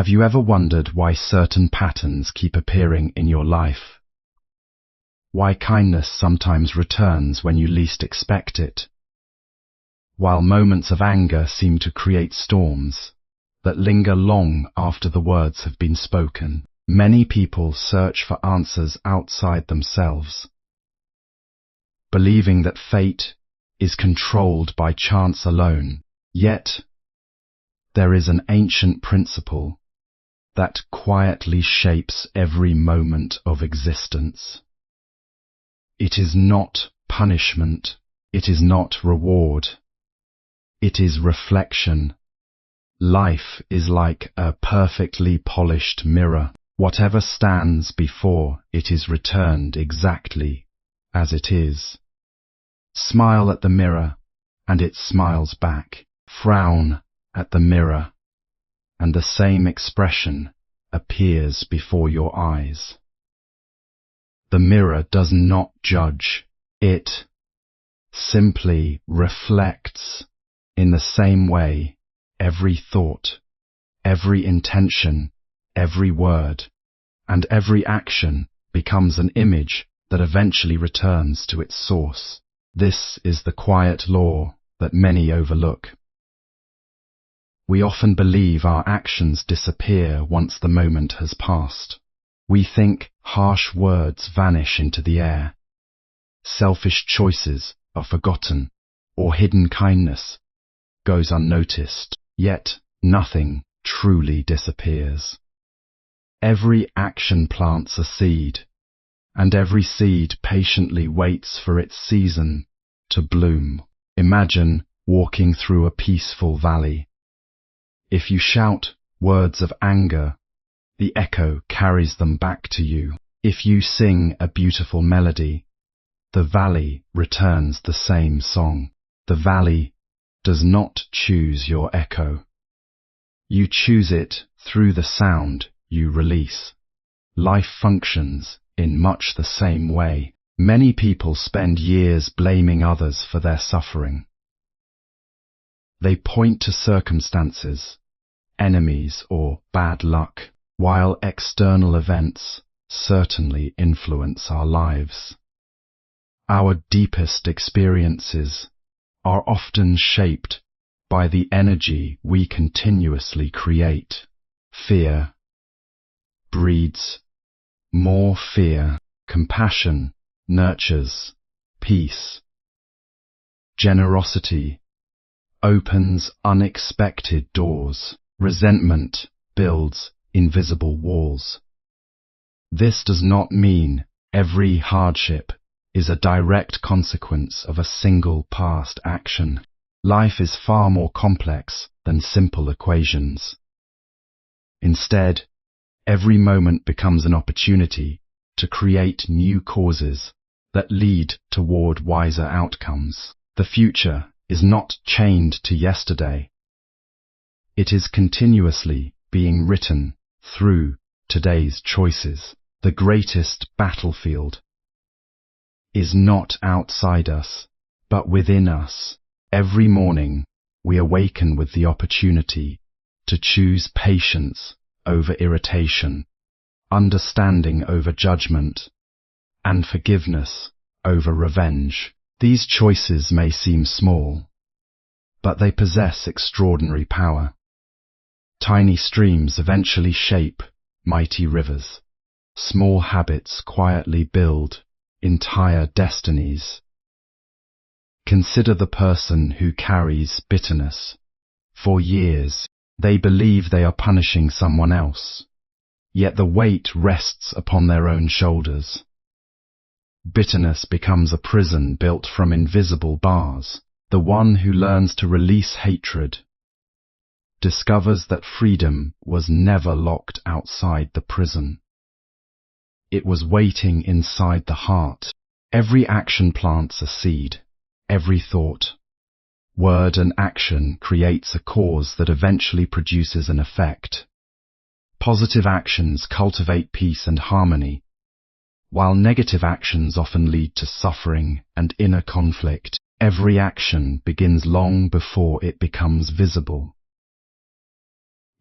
Have you ever wondered why certain patterns keep appearing in your life? Why kindness sometimes returns when you least expect it? While moments of anger seem to create storms that linger long after the words have been spoken, many people search for answers outside themselves, believing that fate is controlled by chance alone. Yet, there is an ancient principle that quietly shapes every moment of existence. It is not punishment, it is not reward, it is reflection. Life is like a perfectly polished mirror. Whatever stands before it is returned exactly as it is. Smile at the mirror, and it smiles back. Frown at the mirror, and the same expression appears before your eyes. The mirror does not judge, it simply reflects. In the same way, every thought, every intention, every word, and every action becomes an image that eventually returns to its source. This is the quiet law that many overlook. We often believe our actions disappear once the moment has passed. We think harsh words vanish into the air. Selfish choices are forgotten, or hidden kindness goes unnoticed. Yet nothing truly disappears. Every action plants a seed, and every seed patiently waits for its season to bloom. Imagine walking through a peaceful valley. If you shout words of anger, the echo carries them back to you. If you sing a beautiful melody, the valley returns the same song. The valley does not choose your echo. You choose it through the sound you release. Life functions in much the same way. Many people spend years blaming others for their suffering. They point to circumstances, enemies, or bad luck, while external events certainly influence our lives. Our deepest experiences are often shaped by the energy we continuously create. Fear breeds more fear. Compassion nurtures peace. Generosity opens unexpected doors. Resentment builds invisible walls. This does not mean every hardship is a direct consequence of a single past action. Life is far more complex than simple equations. Instead, every moment becomes an opportunity to create new causes that lead toward wiser outcomes. The future is not chained to yesterday. It is continuously being written through today's choices. The greatest battlefield is not outside us, but within us. Every morning, we awaken with the opportunity to choose patience over irritation, understanding over judgment, and forgiveness over revenge. These choices may seem small, but they possess extraordinary power. Tiny streams eventually shape mighty rivers. Small habits quietly build entire destinies. Consider the person who carries bitterness. For years, they believe they are punishing someone else, yet the weight rests upon their own shoulders. Bitterness becomes a prison built from invisible bars. The one who learns to release hatred discovers that freedom was never locked outside the prison. It was waiting inside the heart. Every action plants a seed. Every thought, word, and action creates a cause that eventually produces an effect. Positive actions cultivate peace and harmony, while negative actions often lead to suffering and inner conflict. Every action begins long before it becomes visible.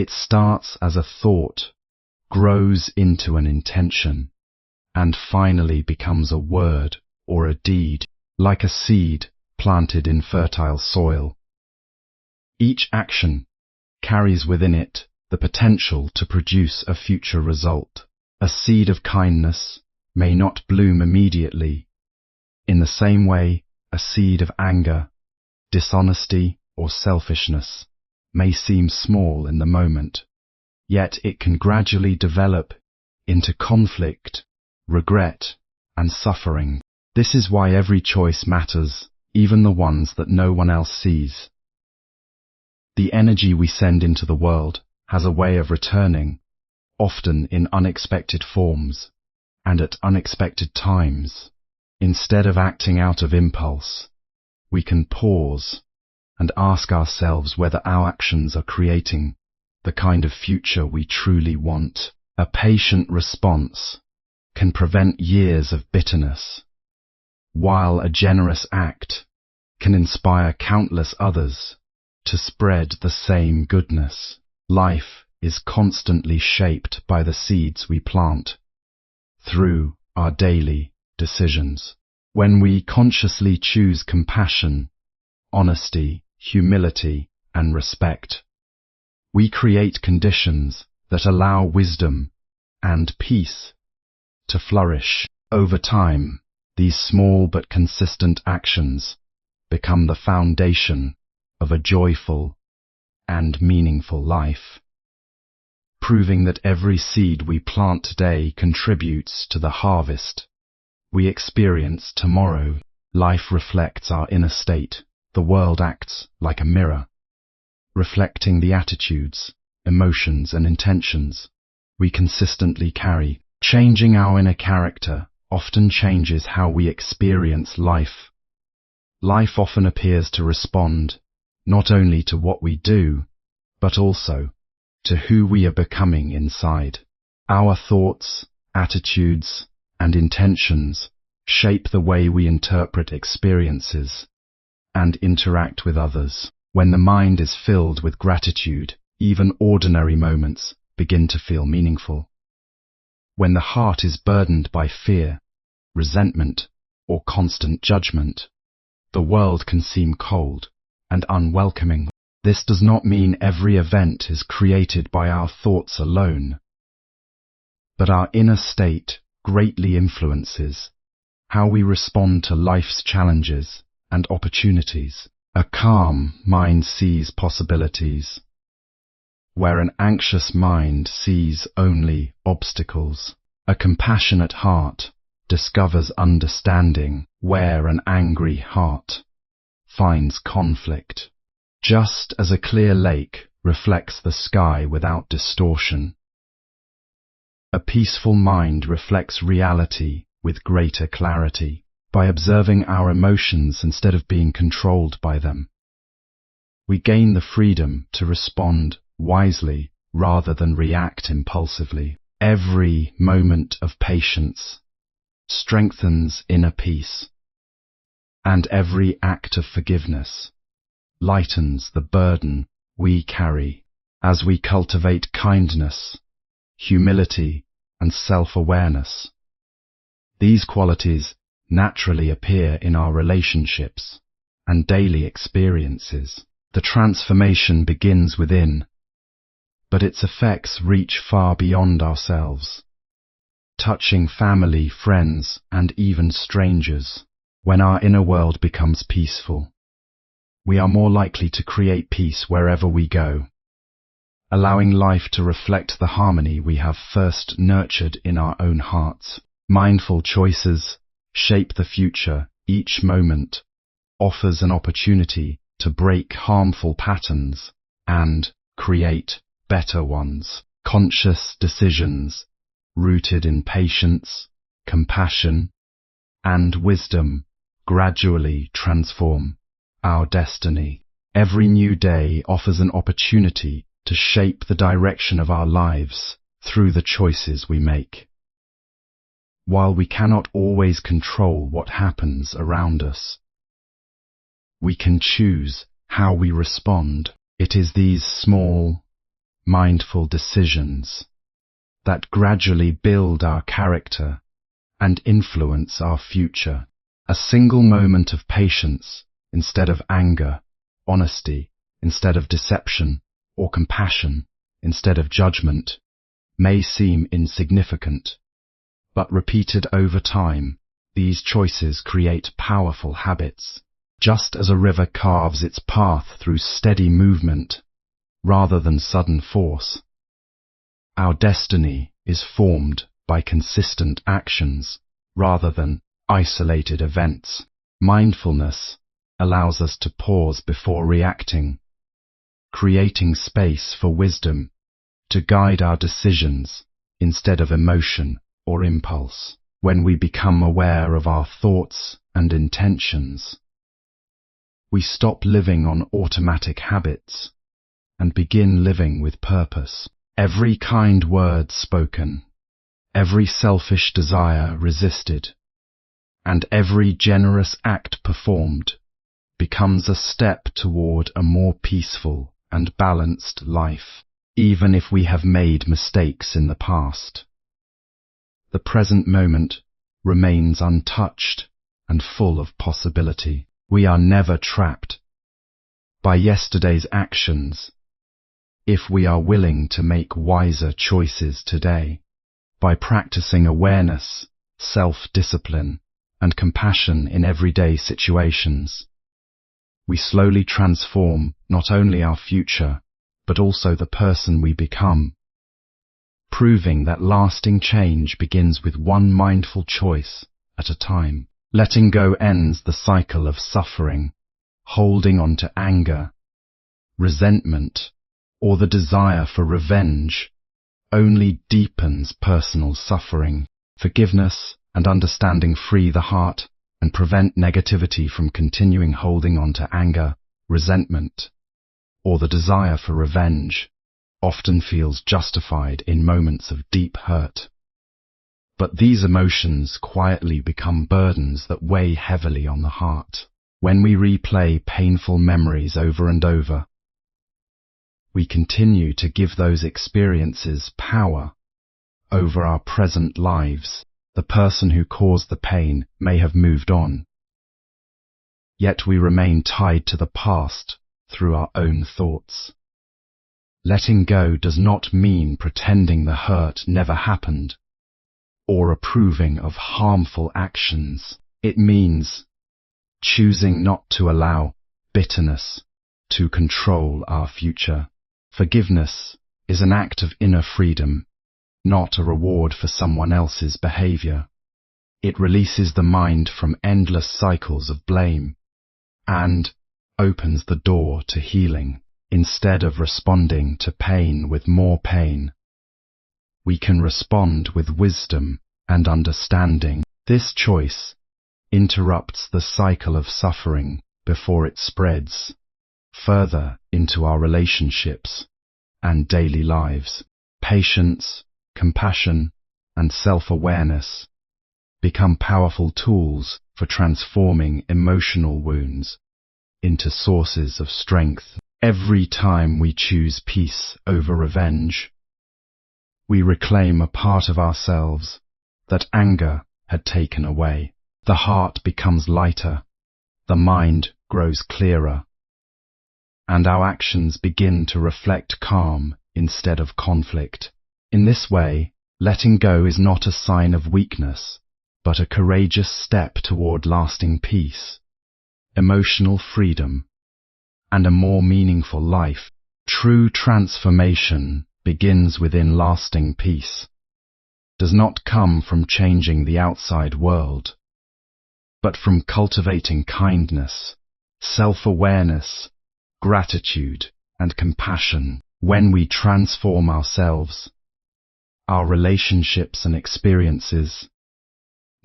It starts as a thought, grows into an intention, and finally becomes a word or a deed, like a seed planted in fertile soil. Each action carries within it the potential to produce a future result. A seed of kindness may not bloom immediately. In the same way, a seed of anger, dishonesty, or selfishness may seem small in the moment, yet it can gradually develop into conflict, regret, and suffering. This is why every choice matters, even the ones that no one else sees. The energy we send into the world has a way of returning, often in unexpected forms and at unexpected times. Instead of acting out of impulse, we can pause and ask ourselves whether our actions are creating the kind of future we truly want. A patient response can prevent years of bitterness, while a generous act can inspire countless others to spread the same goodness. Life is constantly shaped by the seeds we plant through our daily decisions. When we consciously choose compassion, honesty, humility, and respect, we create conditions that allow wisdom and peace to flourish. Over time, these small but consistent actions become the foundation of a joyful and meaningful life, proving that every seed we plant today contributes to the harvest we experience tomorrow. Life reflects our inner state. The world acts like a mirror, reflecting the attitudes, emotions, and intentions we consistently carry. Changing our inner character often changes how we experience life. Life often appears to respond not only to what we do, but also to who we are becoming inside. Our thoughts, attitudes, and intentions shape the way we interpret experiences and interact with others. When the mind is filled with gratitude, even ordinary moments begin to feel meaningful. When the heart is burdened by fear, resentment, or constant judgment, the world can seem cold and unwelcoming. This does not mean every event is created by our thoughts alone, but our inner state greatly influences how we respond to life's challenges and opportunities. A calm mind sees possibilities, where an anxious mind sees only obstacles. A compassionate heart discovers understanding, where an angry heart finds conflict. Just as a clear lake reflects the sky without distortion, a peaceful mind reflects reality with greater clarity. By observing our emotions instead of being controlled by them, we gain the freedom to respond wisely rather than react impulsively. Every moment of patience strengthens inner peace, and every act of forgiveness lightens the burden we carry. As we cultivate kindness, humility, and self-awareness, these qualities naturally appear in our relationships and daily experiences. The transformation begins within, but its effects reach far beyond ourselves, touching family, friends, and even strangers. When our inner world becomes peaceful, we are more likely to create peace wherever we go, allowing life to reflect the harmony we have first nurtured in our own hearts. Mindful choices shape the future. Each moment offers an opportunity to break harmful patterns and create better ones. Conscious decisions rooted in patience, compassion, and wisdom gradually transform our destiny. Every new day offers an opportunity to shape the direction of our lives through the choices we make. While we cannot always control what happens around us, we can choose how we respond. It is these small, mindful decisions that gradually build our character and influence our future. A single moment of patience instead of anger, honesty instead of deception, or compassion instead of judgment may seem insignificant, but repeated over time, these choices create powerful habits. Just as a river carves its path through steady movement rather than sudden force, our destiny is formed by consistent actions rather than isolated events. Mindfulness allows us to pause before reacting, creating space for wisdom to guide our decisions instead of emotion or impulse. When we become aware of our thoughts and intentions, we stop living on automatic habits and begin living with purpose. Every kind word spoken, every selfish desire resisted, and every generous act performed becomes a step toward a more peaceful and balanced life. Even if we have made mistakes in the past, the present moment remains untouched and full of possibility. We are never trapped by yesterday's actions if we are willing to make wiser choices today. By practicing awareness, self-discipline, and compassion in everyday situations, we slowly transform not only our future, but also the person we become, proving that lasting change begins with one mindful choice at a time. Letting go ends the cycle of suffering. Holding on to anger, resentment, or the desire for revenge only deepens personal suffering. Forgiveness and understanding free the heart and prevent negativity from continuing. Holding on to anger, resentment, or the desire for revenge often feels justified in moments of deep hurt. But these emotions quietly become burdens that weigh heavily on the heart. When we replay painful memories over and over, we continue to give those experiences power over our present lives. The person who caused the pain may have moved on, yet we remain tied to the past through our own thoughts. Letting go does not mean pretending the hurt never happened or approving of harmful actions. It means choosing not to allow bitterness to control our future. Forgiveness is an act of inner freedom, not a reward for someone else's behavior. It releases the mind from endless cycles of blame and opens the door to healing. Instead of responding to pain with more pain, we can respond with wisdom and understanding. This choice interrupts the cycle of suffering before it spreads further into our relationships and daily lives. Patience, compassion, and self-awareness become powerful tools for transforming emotional wounds into sources of strength. Every time we choose peace over revenge, we reclaim a part of ourselves that anger had taken away. The heart becomes lighter, the mind grows clearer, and our actions begin to reflect calm instead of conflict. In this way, letting go is not a sign of weakness, but a courageous step toward lasting peace, emotional freedom, and a more meaningful life. True transformation begins within. Lasting peace does not come from changing the outside world, but from cultivating kindness, self-awareness, gratitude, and compassion. When we transform ourselves, our relationships and experiences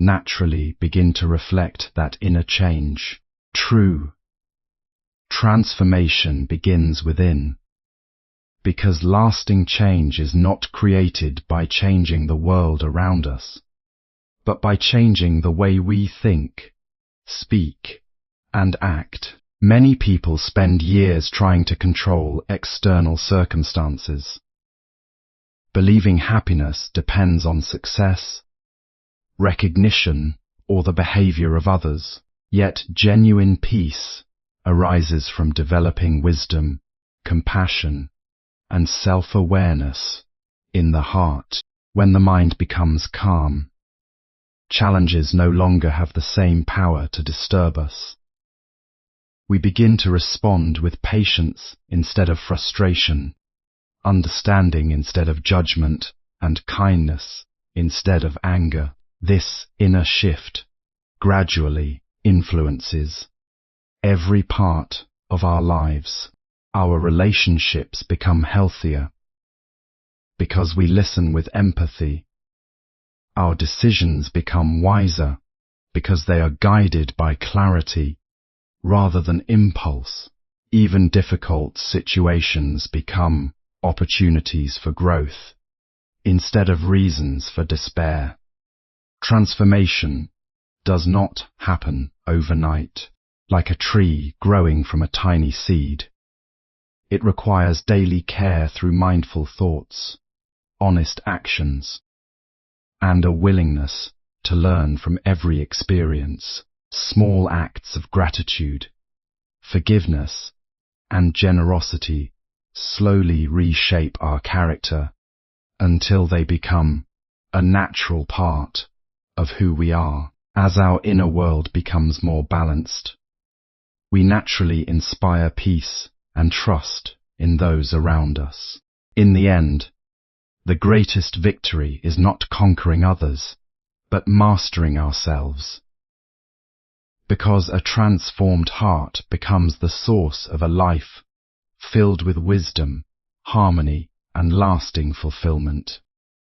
naturally begin to reflect that inner change. True transformation begins within, because lasting change is not created by changing the world around us, but by changing the way we think, speak, and act. Many people spend years trying to control external circumstances, believing happiness depends on success, recognition, or the behavior of others. Yet genuine peace arises from developing wisdom, compassion, and self-awareness in the heart. When the mind becomes calm, challenges no longer have the same power to disturb us. We begin to respond with patience instead of frustration, understanding instead of judgment, and kindness instead of anger. This inner shift gradually influences every part of our lives. Our relationships become healthier because we listen with empathy. Our decisions become wiser because they are guided by clarity rather than impulse. Even difficult situations become opportunities for growth instead of reasons for despair. Transformation does not happen overnight, like a tree growing from a tiny seed. It requires daily care through mindful thoughts, honest actions, and a willingness to learn from every experience. Small acts of gratitude, forgiveness, and generosity slowly reshape our character until they become a natural part of who we are. As our inner world becomes more balanced, we naturally inspire peace and trust in those around us. In the end, the greatest victory is not conquering others, but mastering ourselves. Because a transformed heart becomes the source of a life filled with wisdom, harmony, and lasting fulfillment.